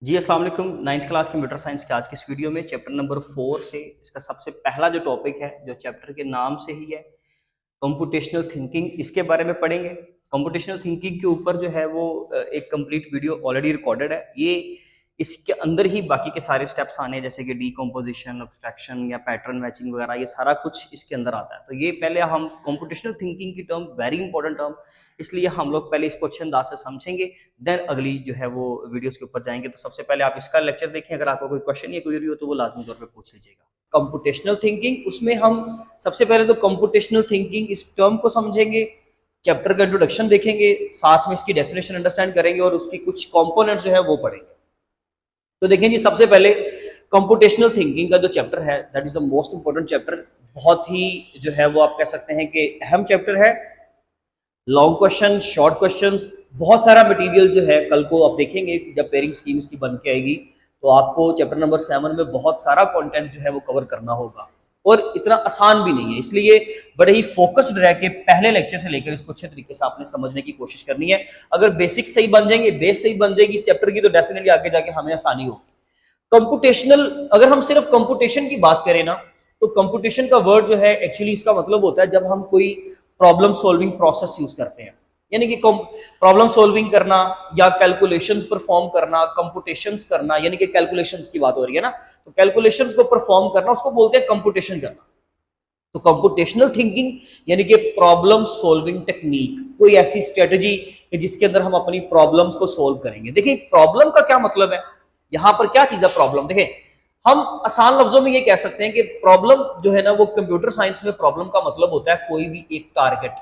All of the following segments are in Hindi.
जी अस्सलाम वालेकुम। 9th क्लास कंप्यूटर साइंस के आज के इस वीडियो में चैप्टर नंबर 4 से इसका सबसे पहला जो टॉपिक है, जो चैप्टर के नाम से ही है, कंप्यूटेशनल थिंकिंग, इसके बारे में पढ़ेंगे। कंप्यूटेशनल थिंकिंग के ऊपर जो है वो एक कंप्लीट वीडियो ऑलरेडी रिकॉर्डेड है। ये इसके अंदर ही बाकी के सारे स्टेप्स आने हैं, जैसे कि डीकम्पोजिशन, अब्स्ट्रैक्शन या पैटर्न मैचिंग वगैरह, ये सारा कुछ इसके अंदर आता है। तो ये पहले हम कंप्यूटेशनल थिंकिंग की टर्म, वेरी इंपॉर्टेंट टर्म, इसलिए हम लोग पहले इसको अच्छे अंदाज से समझेंगे, देन अगली जो है वो वीडियोस के ऊपर जाएंगे। तो सबसे पहले आप इसका लेक्चर देखें। अगर आपको कोई क्वेश्चन या क्वेरी हो तो वो लाजमी तौर पे पूछ लीजिएगा। कंप्यूटेशनल थिंकिंग, उसमें हम सबसे पहले तो कंप्यूटेशनल थिंकिंग इस टर्म को समझेंगे, चैप्टर का इंट्रोडक्शन देखेंगे, साथ में इसकी डेफिनेशन अंडरस्टैंड करेंगे और उसकी कुछ कंपोनेंट्स जो है वो पढ़ेंगे। तो देखें जी, सबसे पहले कंप्यूटेशनल थिंकिंग का जो चैप्टर है, that is the most important chapter. बहुत ही जो है वो आप कह सकते हैं कि अहम चैप्टर है। लॉन्ग क्वेश्चन, शॉर्ट क्वेश्चंस, बहुत सारा मटेरियल जो है कल को आप देखेंगे जब पेयरिंग स्कीम इसकी बन के आएगी, तो आपको चैप्टर नंबर 7 में बहुत सारा कंटेंट जो है वो कवर करना होगा और इतना आसान भी नहीं है। इसलिए बड़े ही फोकस्ड रह के पहले लेक्चर से लेकर इसको अच्छे तरीके से आपने समझने की कोशिश करनी है। अगर बेसिक्स सही बन जाएंगे, बेस सही बन जाएगी इस चैप्टर की, तो डेफिनेटली आगे जाके हमें आसानी होगी। कंप्यूटेशनल, अगर हम सिर्फ कंप्यूटेशन की बात करें ना, तो कंप्यूटेशन का वर्ड जो है एक्चुअली इसका मतलब होता है जब हम कोई प्रॉब्लम सॉल्विंग प्रोसेस यूज करते हैं, यानी कि प्रॉब्लम सॉल्विंग करना या कैलकुलेशंस परफॉर्म करना, कंप्यूटेशंस करना, यानी कि कैलकुलेशंस की बात हो रही है ना, तो कैलकुलेशंस को परफॉर्म करना उसको बोलते हैं कंप्यूटेशन करना। तो कंप्यूटेशनल थिंकिंग यानी कि प्रॉब्लम सॉल्विंग टेक्निक, कोई ऐसी स्ट्रेटजी जिसके अंदर हम अपनी प्रॉब्लम्स को सॉल्व करेंगे। देखिए प्रॉब्लम का क्या मतलब है, यहां पर क्या चीज है प्रॉब्लम। देखिए हम आसान लफ्जों में ये कह सकते हैं कि प्रॉब्लम जो है ना, वो कंप्यूटर साइंस में प्रॉब्लम का मतलब होता है कोई भी एक टारगेट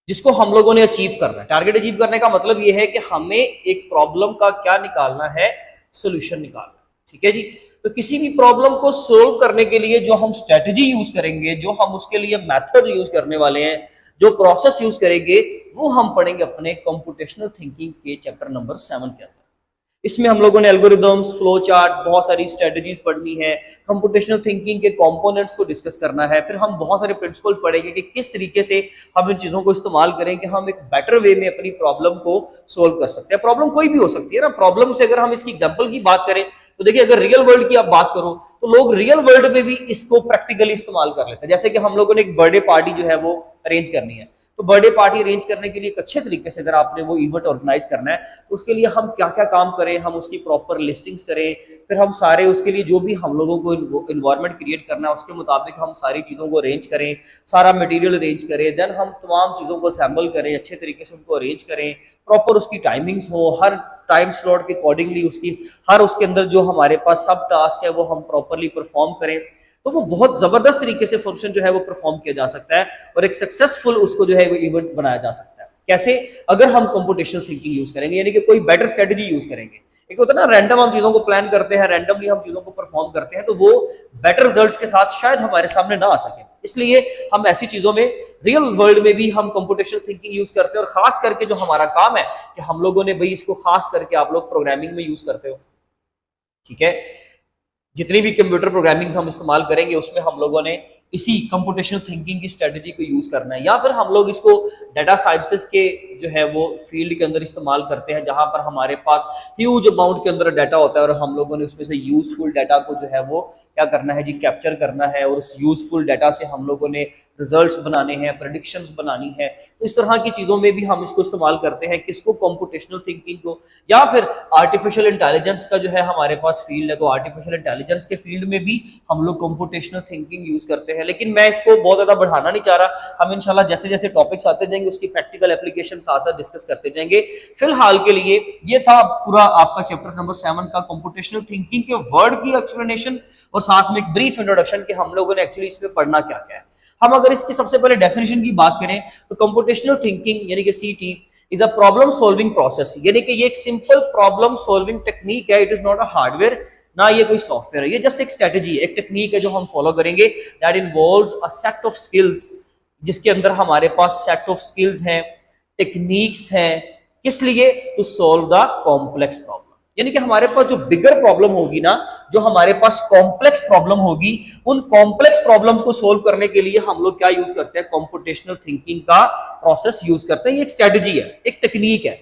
जिसको हम लोगों ने अचीव करना है। टारगेट अचीव करने का मतलब ये है कि हमें एक प्रॉब्लम का क्या निकालना है, सोल्यूशन निकालना है। ठीक है जी। तो किसी भी प्रॉब्लम को सोल्व करने के लिए जो हम स्ट्रेटजी यूज करेंगे, जो हम उसके लिए मेथड यूज करने वाले हैं, जो प्रोसेस यूज करेंगे, वो हम पढ़ेंगे अपने कंप्यूटेशनल थिंकिंग के चैप्टर नंबर 7 के अंदर। इसमें हम लोगों ने एल्गोरिदम्स, फ्लो चार्ट, बहुत सारी स्ट्रेटजीज पढ़नी है, कंप्यूटेशनल थिंकिंग के कंपोनेंट्स को डिस्कस करना है, फिर हम बहुत सारे प्रिंसिपल्स पढ़ेंगे कि किस तरीके से हम इन चीजों को इस्तेमाल करें कि हम एक बेटर वे में अपनी प्रॉब्लम को सोल्व कर सकते हैं। प्रॉब्लम कोई भी हो सकती है ना, प्रॉब्लम से अगर हम इसकी एग्जाम्पल की बात करें तो देखिए अगर रियल वर्ल्ड की आप बात करो तो लोग रियल वर्ल्ड में भी इसको प्रैक्टिकली इस्तेमाल कर लेते हैं। जैसे कि हम लोगों ने एक बर्थडे पार्टी जो है वो अरेंज करनी है, तो बर्थडे पार्टी अरेंज करने के लिए एक अच्छे तरीके से अगर आपने वो इवेंट ऑर्गेनाइज करना है तो उसके लिए हम क्या क्या काम करें, हम उसकी प्रॉपर लिस्टिंग्स करें, फिर हम सारे उसके लिए जो भी हम लोगों को इन्वायरमेंट क्रिएट करना है उसके मुताबिक हम सारी चीज़ों को अरेंज करें, सारा मटेरियल अरेंज करें, देन हम तमाम चीज़ों को असेंबल करें, अच्छे तरीके से उनको अरेंज करें, प्रॉपर उसकी टाइमिंग्स हो, हर टाइम स्लॉट के अकॉर्डिंगली उसकी हर उसके अंदर जो हमारे पास सब टास्क है वो हम प्रॉपरली परफॉर्म करें, तो वो बहुत जबरदस्त तरीके से फंक्शन जो है वो परफॉर्म किया जा सकता है और एक सक्सेसफुल उसको जो है वो इवेंट बनाया जा सकता है। कैसे? अगर हम कंप्यूटेशनल थिंकिंग यूज करेंगे, यानी कि कोई बेटर स्ट्रेटजी यूज करेंगे। एक होता है ना रैंडम हम चीजों को प्लान करते हैं, रैंडमली हम चीजों को परफॉर्म करते हैं, तो वो बेटर रिजल्ट्स के साथ शायद हमारे सामने ना आ सके। इसलिए हम ऐसी चीजों में रियल वर्ल्ड में भी हम कंप्यूटेशनल थिंकिंग यूज करते हैं, और खास करके जो हमारा काम है कि हम लोगों ने भाई इसको खास करके आप लोग प्रोग्रामिंग में यूज करते हो। ठीक है, जितनी भी कंप्यूटर प्रोग्रामिंग हम इस्तेमाल करेंगे उसमें हम लोगों ने इसी कंप्यूटेशनल थिंकिंग की स्ट्रेटजी को यूज करना है, या फिर हम लोग इसको डाटा साइंसेस के जो है वो फील्ड के अंदर इस्तेमाल करते हैं, जहां पर हमारे पास ह्यूज अमाउंट के अंदर डाटा होता है और हम लोगों ने उसमें से यूजफुल डाटा को जो है वो क्या करना है जी, कैप्चर करना है, और उस यूजफुल डाटा से हम लोगों ने रिजल्ट्स बनाने हैं, प्रेडिक्शंस बनानी है। तो इस तरह की चीजों में भी हम इसको इस्तेमाल करते हैं, किसको, कंप्यूटेशनल थिंकिंग को। या फिर आर्टिफिशियल इंटेलिजेंस का जो है हमारे पास फील्ड है, तो आर्टिफिशियल इंटेलिजेंस के फील्ड में भी हम लोग कंप्यूटेशनल थिंकिंग यूज करते हैं। लेकिन मैं इसको बहुत ज्यादा बढ़ाना नहीं चाह रहा, हम इंशाल्लाह जैसे जैसे टॉपिक्स आते जाएंगे उसकी प्रैक्टिकल एप्लीकेशन साथ साथ डिस्कस करते जाएंगे। फिलहाल के लिए ये था पूरा आपका चैप्टर नंबर 7 का कंप्यूटेशनल थिंकिंग के वर्ड की एक्सप्लेनेशन और साथ में एक ब्रीफ इंट्रोडक्शन कि हम लोगों ने एक्चुअली इसमें पढ़ना क्या क्या है। हम अगर इसकी सबसे पहले डेफिनेशन की बात करें तो कंप्यूटेशनल थिंकिंग यानी कि सीटी is a problem solving process, यानी कि ये एक सिंपल प्रॉब्लम सॉल्विंग टेक्निक है। It is not a hardware, ना ये कोई सॉफ्टवेयर है, ये जस्ट एक स्ट्रेटजी है, एक टेक्निक है जो हम फॉलो करेंगे। That involves a set of skills, जिसके अंदर हमारे पास सेट ऑफ स्किल्स हैं, टेक्निक्स हैं, किस लिए, to solve the complex problem. यानी कि हमारे पास जो बिगर प्रॉब्लम होगी ना, जो हमारे पास कॉम्प्लेक्स प्रॉब्लम होगी, उन कॉम्प्लेक्स प्रॉब्लम्स को सोल्व करने के लिए हम लोग क्या यूज करते हैं, कंप्यूटेशनल थिंकिंग का प्रोसेस यूज करते हैं। ये एक स्ट्रेटजी है, एक टेक्निक है।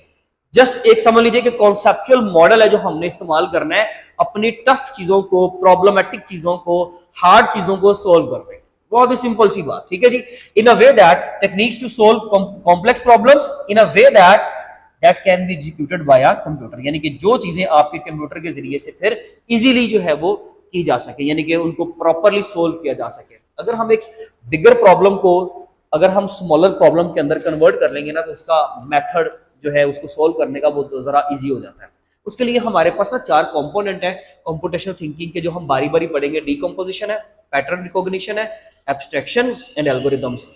जस्ट एक समझ लीजिए कि कॉन्सेप्चुअल मॉडल है जो हमने इस्तेमाल करना है अपनी टफ चीजों को, प्रॉब्लमेटिक चीजों को, हार्ड चीजों को सोल्व करने। बहुत ही सिंपल सी बात, ठीक है जी। In a way that techniques to solve complex problems in a way that can be executed by a computer, यानी कि जो चीजें आपके कंप्यूटर के जरिए से फिर इजीली जो है वो की जा सके, यानी कि उनको प्रॉपरली सोल्व किया जा सके। अगर हम एक बिगर प्रॉब्लम को अगर हम स्मॉलर प्रॉब्लम के अंदर कन्वर्ट कर लेंगे ना, तो उसका मेथड जो है उसको सोल्व करने का वो जरा इजी हो जाता है। उसके लिए हमारे पास ना 4 कंपोनेंट है कंप्यूटेशनल थिंकिंग के, जो हम बारी बारी पढ़ेंगे। डीकंपोजिशन है, पैटर्न रिकॉग्निशन है, एब्स्ट्रैक्शन एंड एल्गोरिथम्स।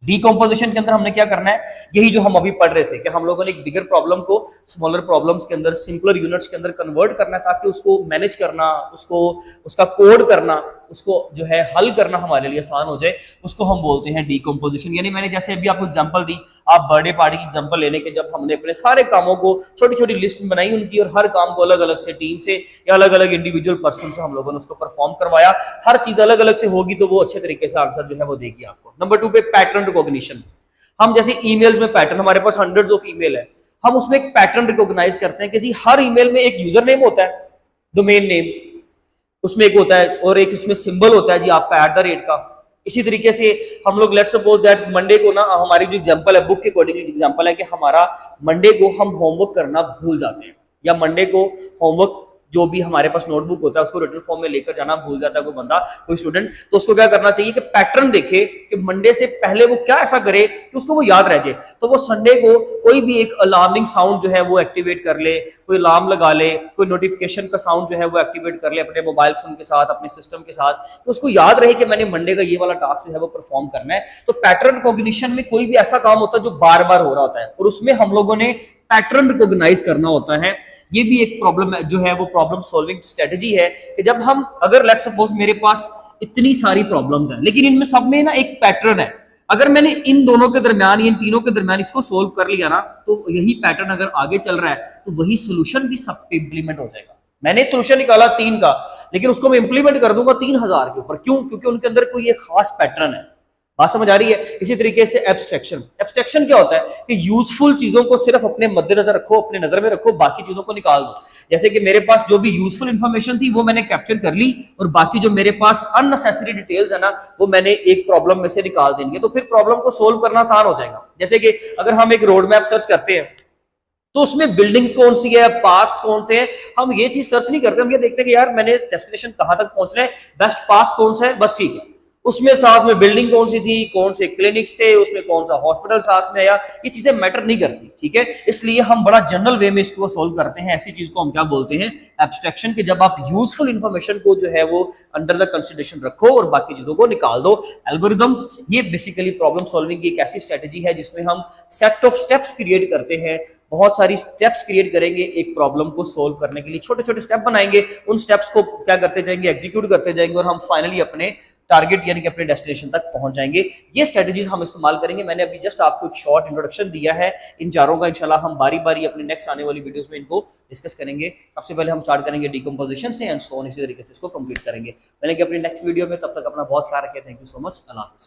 डीकंपोजिशन के अंदर हमने क्या करना है, यही जो हम अभी पढ़ रहे थे कि हम लोगों ने एक बिगर प्रॉब्लम को स्मॉलर प्रॉब्लम्स के अंदर, सिंपलर यूनिट्स के अंदर कन्वर्ट करना है, ताकि उसको मैनेज करना, उसको उसका कोड करना, उसको जो है हल करना हमारे लिए आसान हो जाए, उसको हम बोलते हैं डीकंपोजिशन। यानी मैंने जैसे अभी आपको एग्जांपल दी, आप बर्थडे पार्टी की एग्जांपल लेने के, जब हमने अपने सारे कामों को छोटी छोटी लिस्ट में बनाई उनकी, और हर काम को अलग अलग से टीम से या अलग अलग इंडिविजुअल पर्सन से हम लोगों ने उसको परफॉर्म करवाया, हर चीज अलग अलग से होगी तो वो अच्छे तरीके से आंसर जो है वो देगी आपको। नंबर 2 पे पैटर्न रिकॉग्निशन। हम जैसे ईमेल्स में पैटर्न, हमारे पास हंड्रेड्स ऑफ ईमेल है, हम उसमें एक पैटर्न रिकॉग्नाइज करते हैं कि जी हर ईमेल में एक यूजर नेम होता है, डोमेन नेम उसमें एक होता है, और एक उसमें सिंबल होता है जी आपका @ का। इसी तरीके से हम लोग लेट्स सपोज दैट मंडे को ना, हमारी जो एग्जांपल है बुक के अकॉर्डिंगली एग्जांपल है कि हमारा मंडे को हम होमवर्क करना भूल जाते हैं, या मंडे को होमवर्क जो भी हमारे पास नोटबुक होता है उसको रिटन फॉर्म में लेकर जाना भूल जाता है कोई बंदा, कोई स्टूडेंट, तो उसको क्या करना चाहिए कि पैटर्न देखे कि मंडे से पहले वो क्या ऐसा करे कि उसको वो याद रह जाए। तो वो संडे को कोई भी एक अलार्मिंग साउंड जो है वो एक्टिवेट कर ले, कोई अलार्म लगा ले, कोई नोटिफिकेशन का साउंड जो है वो एक्टिवेट कर ले अपने मोबाइल फोन के साथ, अपने सिस्टम के साथ, तो उसको याद रहे कि मैंने मंडे का ये वाला टास्क जो है वो परफॉर्म करना है। तो पैटर्न रिकॉग्निशन में कोई भी ऐसा काम होता है जो बार बार हो रहा होता है, और उसमें हम लोगों ने पैटर्न रिकॉग्नाइज करना होता है। ये भी एक प्रॉब्लम है जो है वो प्रॉब्लम सॉल्विंग स्ट्रेटजी है कि जब हम, अगर लेट्स सपोज मेरे पास इतनी सारी प्रॉब्लम्स हैं लेकिन इनमें सब में ना एक पैटर्न है, अगर मैंने इन दोनों के दरमियान, इन तीनों के दरमियान इसको सोल्व कर लिया ना, तो यही पैटर्न अगर आगे चल रहा है तो वही सोल्यूशन भी सब पे इंप्लीमेंट हो जाएगा। मैंने सोल्यूशन निकाला 3 का, लेकिन उसको मैं इंप्लीमेंट कर दूंगा 3000 के ऊपर, क्यों? क्योंकि उनके अंदर कोई एक खास पैटर्न है। बात समझ आ रही है? इसी तरीके से एब्स्ट्रैक्शन। एब्स्ट्रैक्शन क्या होता है कि यूजफुल चीजों को सिर्फ अपने मद्देनजर रखो, अपने नजर में रखो, बाकी चीजों को निकाल दो। जैसे कि मेरे पास जो भी यूजफुल इंफॉर्मेशन थी वो मैंने कैप्चर कर ली, और बाकी जो मेरे पास अननेसेसरी डिटेल्स है ना, वो मैंने एक प्रॉब्लम में से निकाल देंगे, तो फिर प्रॉब्लम को सोल्व करना आसान हो जाएगा। जैसे कि अगर हम एक रोड मैप सर्च करते हैं तो उसमें बिल्डिंग्स कौन सी है, पाथ्स कौन से हैं, हम ये चीज सर्च नहीं करते, हम ये देखते हैं कि यार मैंने डेस्टिनेशन कहां तक पहुंचना है, बेस्ट पाथ कौन सा है, बस ठीक है। उसमें साथ में बिल्डिंग कौन सी थी, कौन से क्लिनिक्स थे, उसमें कौन सा हॉस्पिटल साथ में आया, ये चीजें मैटर नहीं करती, ठीक है। इसलिए हम बड़ा जनरल वे में इसको सोल्व करते हैं। ऐसी चीज को हम क्या बोलते हैं, एब्स्ट्रैक्शन, के जब आप यूजफुल इंफॉर्मेशन को जो है वो अंडर द कंसिडरेशन रखो और बाकी चीजों को निकाल दो। एल्गोरिथम्स, ये बेसिकली प्रॉब्लम सॉल्विंग की एक ऐसी स्ट्रेटेजी है जिसमें हम सेट ऑफ स्टेप्स क्रिएट करते हैं, बहुत सारी स्टेप्स क्रिएट करेंगे एक प्रॉब्लम को सोल्व करने के लिए, छोटे छोटे स्टेप बनाएंगे, उन स्टेप्स को क्या करते जाएंगे, एग्जीक्यूट करते जाएंगे, और हम फाइनली अपने टारगेट यानी कि अपने डेस्टिनेशन तक पहुंच जाएंगे। ये स्ट्रेटजीज हम इस्तेमाल करेंगे। मैंने अभी जस्ट आपको एक शॉर्ट इंट्रोडक्शन दिया है इन चारों का, इंशाल्लाह हम बारी बारी अपने नेक्स्ट आने वाली वीडियोस में इनको डिस्कस करेंगे। सबसे पहले हम स्टार्ट करेंगे डीकंपोजिशन से, एंड सो ऑन, इसी तरीके से इसको कंप्लीट करेंगे। मैंने कि अपनी नेक्स्ट वीडियो में, तब तक अपना बहुत ख्याल रखें। थैंक यू सो मच, अल्लाह हाफिज़।